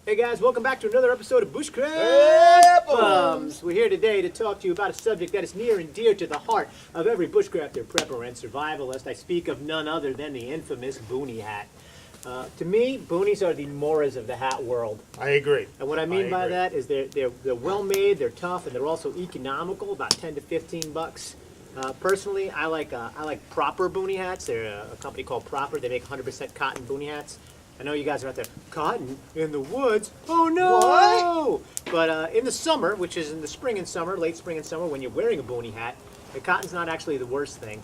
Hey guys, welcome back to another episode of Bushcraft Bums. We're here today to talk to you about a subject that is near and dear to the heart of every bushcrafter, prepper, and survivalist. I speak of none other than the infamous Boonie hat. To me, Boonies are the Moras of the hat world. I agree. And what I mean by that is they're well made, they're tough, and they're also economical, about 10 to 15 bucks. Personally, I like Proper Boonie hats. They're a company called Proper. They make 100% cotton Boonie hats. I know you guys are out there, cotton in the woods? Oh no! What? But in the summer, which is in the spring and summer, late spring and summer, when you're wearing a Boonie hat, the cotton's not actually the worst thing.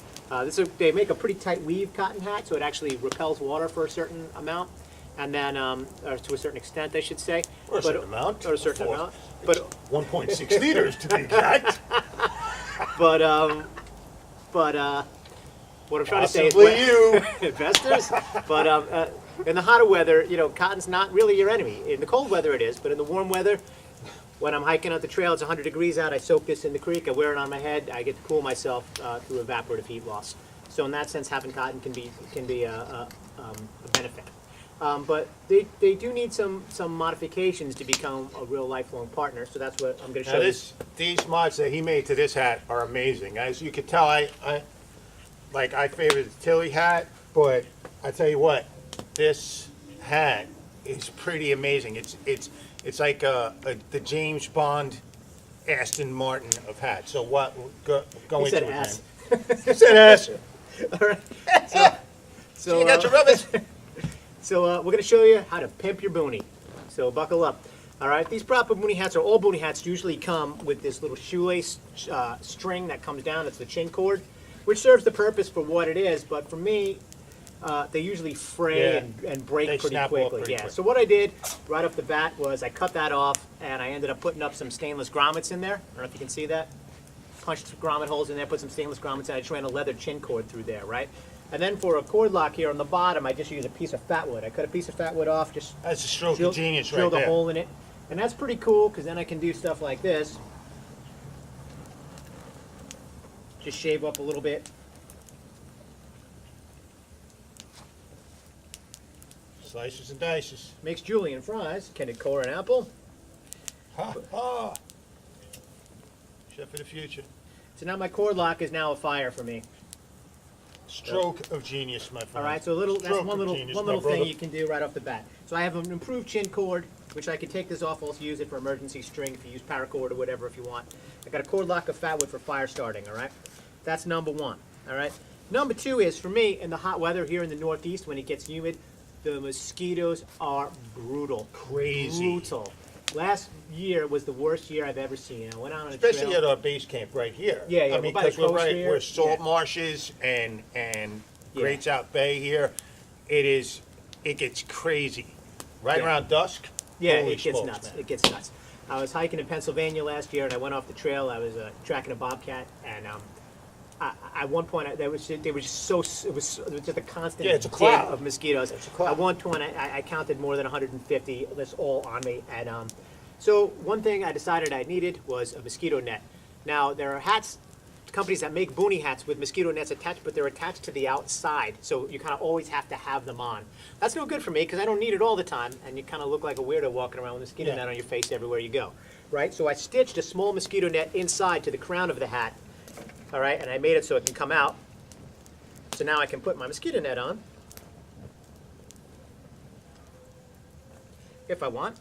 They make a pretty tight weave cotton hat, so it actually repels water for a certain amount, and then, or to a certain extent, I should say. Or a certain amount. Or a certain amount. But 1.6 liters to be exact. But what I'm trying to say is, you investors. But in the hotter weather, you know, cotton's not really your enemy. In the cold weather, it is. But in the warm weather, when I'm hiking out the trail, it's 100 degrees out. I soak this in the creek. I wear it on my head. I get to cool myself through evaporative heat loss. So in that sense, having cotton can be a benefit. But they do need some modifications to become a real lifelong partner. So that's what I'm going to show you. These mods that he made to this hat are amazing. As you can tell, I favor the Tilly hat, but I tell you what, this hat is pretty amazing. It's like the James Bond Aston Martin of hats. So what? Go He into said it, ass. man. He said ass. All right. So You got your rubbish. So we're going to show you how to pimp your Boonie. So buckle up. All right, these Proper Boonie hats, or all Boonie hats, usually come with this little shoelace string that comes down. It's the chin cord, which serves the purpose for what it is. But for me, they usually fray and break pretty quickly. Quick. So what I did right off the bat was I cut that off, and I ended up putting up some stainless grommets in there. I don't know if you can see that. Punched some grommet holes in there, put some stainless grommets in. I just ran a leather chin cord through there, right? And then for a cord lock here on the bottom, I just used a piece of fat wood. I cut a piece of fat wood off, just That's a stroke of genius right drilled there. a hole in it. And that's pretty cool, because then I can do stuff like this. Just shave up a little bit. Slices and dices. Makes julienne fries, candied core and apple. Ha ha. Chef for the future. So now my cord lock is now a fire for me. Stroke of genius, my friend. All right, so that's one little brother. thing you can do right off the bat. So I have an improved chin cord, which I can take this off, also use it for emergency string if you use paracord or whatever if you want. I got a cord lock of fat wood for fire starting, all right? That's number one, all right? Number two is, for me, in the hot weather here in the Northeast when it gets humid, the mosquitoes are brutal. Crazy. Brutal. Last year was the worst year I've ever seen. I went out on a Especially trail. at our base camp right here. Yeah, yeah, I mean, by the because we're coast right, here. we're salt Yeah. marshes and Yeah. Great South Bay here. It gets crazy. Right Yeah. around dusk. Yeah, holy it gets smokes, nuts. man. It gets nuts. I was hiking in Pennsylvania last year, and I went off the trail. I was tracking a bobcat, and at one point they were just it was just a constant Yeah, it's a din cloud. of mosquitoes. It's a cloud. At one point, I counted more than 150. That's all on me. And so one thing I decided I needed was a mosquito net. Now there are companies that make Boonie hats with mosquito nets attached, but they're attached to the outside, so you kind of always have to have them on. That's no good for me because I don't need it all the time, and you kind of look like a weirdo walking around with a mosquito net on your face everywhere you go, right? So I stitched a small mosquito net inside to the crown of the hat, all right, and I made it so it can come out. So now I can put my mosquito net on if I want.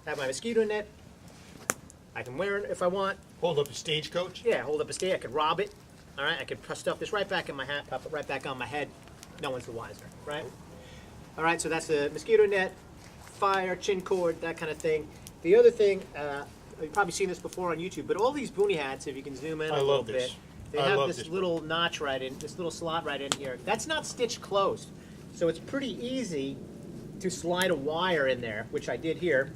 Have my mosquito net. I can wear it if I want. Hold up a stagecoach. Yeah, hold up a stay. I could rob it. All right, I could stuff this right back in my hat, pop it right back on my head. No one's the wiser, right? All right, so that's the mosquito net, fire, chin cord, that kind of thing. The other thing, you've probably seen this before on YouTube, but all these Boonie hats, if you can zoom in a little bit, they have this little notch right in, this little slot right in here. That's not stitched closed, so it's pretty easy to slide a wire in there, which I did here.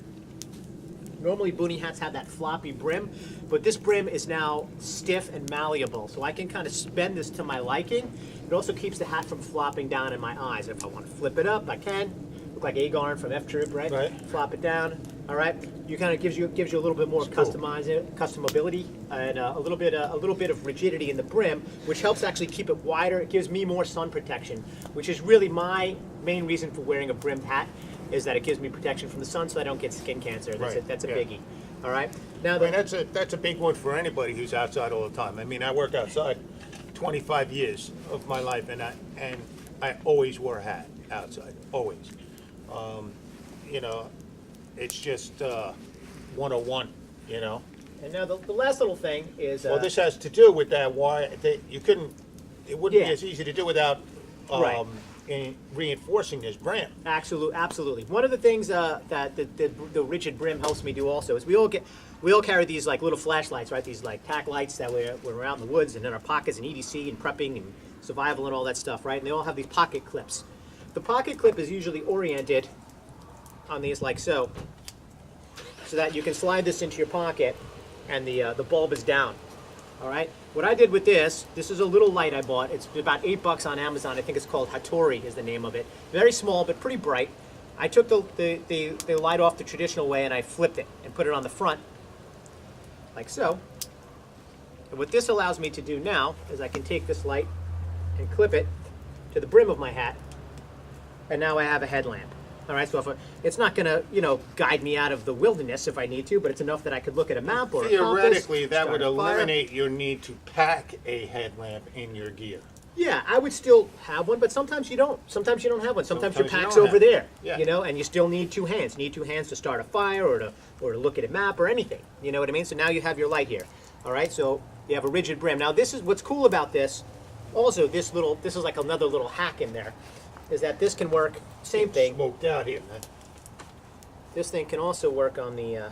Normally Boonie hats have that floppy brim, but this brim is now stiff and malleable, so I can kind of bend this to my liking. It also keeps the hat from flopping down in my eyes. If I want to flip it up, I can. Look like Agarn from F Troop, right? Right. Flop it down. All right, you kind of gives you a little bit more customability and a little bit of rigidity in the brim, which helps actually keep it wider. It gives me more sun protection, which is really my main reason for wearing a brimmed hat, is that it gives me protection from the sun, so I don't get skin cancer. That's a biggie. All right. Now that's a big one for anybody who's outside all the time. I mean, I work outside 25 years of my life, and I always wore a hat outside, always. You know, it's just 101, you know. And now the last little thing is. Well, this has to do with that. Why it wouldn't be as easy to do without reinforcing this brim. Absolutely. One of the things that the rigid brim helps me do also is we all carry these like little flashlights, right? These like tack lights that we're out in the woods and in our pockets and EDC and prepping and survival and all that stuff, right? And they all have these pocket clips. The pocket clip is usually oriented on these like so that you can slide this into your pocket and the bulb is down. All right. What I did with this is a little light I bought. It's about $8 on Amazon. I think it's called Hattori is the name of it. Very small but pretty bright. I took the light off the traditional way and I flipped it and put it on the front like so. And what this allows me to do now is I can take this light and clip it to the brim of my hat, and now I have a headlamp. All right, so it's not going to, guide me out of the wilderness if I need to, but it's enough that I could look at a map or theoretically, that would start a fire. eliminate your need to pack a headlamp in your gear. Yeah, I would still have one, but sometimes you don't. Sometimes you don't have one. Sometimes your Sometimes pack's you don't over there, Yeah. and you still need two hands. You need two hands to start a fire or to look at a map or anything. You know what I mean? So now you have your light here. All right, so you have a rigid brim. Now this is what's cool about this. Also, this is like another little hack in there, is that this can work. Same thing. Smoked out here, man. This thing can also work on the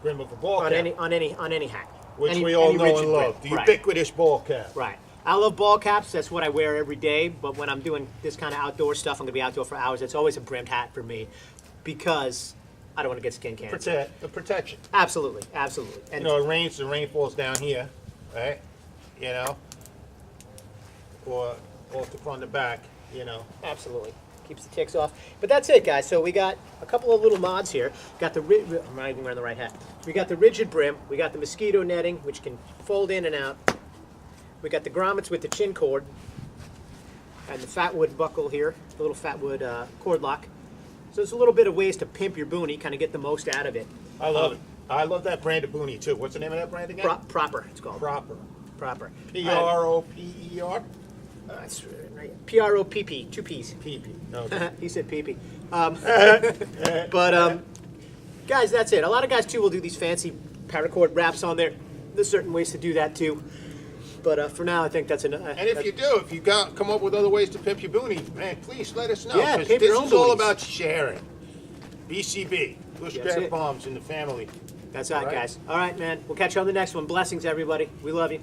Brim of a ball on cap, any hat, which we all know rigid and love. The brim. ubiquitous ball cap. Right. I love ball caps. That's what I wear every day. But when I'm doing this kind of outdoor stuff, I'm going to be outdoor for hours. It's always a brimmed hat for me because I don't want to get skin cancer. The protection. Absolutely. And It rains. The rain falls down here, right? Or off the front and the back. absolutely keeps the ticks off. But that's it, guys. So we got a couple of little mods here. Got I'm not even wearing the right hat. We got the rigid brim. We got the mosquito netting, which can fold in and out. We got the grommets with the chin cord and the fatwood buckle here, the little fatwood cord lock. So there's a little bit of ways to pimp your Boonie, kind of get the most out of it. I love it. I love that brand of Boonie too. What's the name of that brand again? Proper, it's called. Proper. P-R-O-P-P, Proper. 2 P's. PP. Okay. He said pee-pee. Guys, that's it. A lot of guys, too, will do these fancy paracord wraps on there. There's certain ways to do that, too. But for now, I think that's enough. And if you come up with other ways to pimp your Boonie, man, please let us know. Yeah, 'cause pimp this your own is all Boonies. about sharing. BCB, Bush That's Bear it. Bombs in the family. That's all right, All right. guys. All right, man. We'll catch you on the next one. Blessings, everybody. We love you.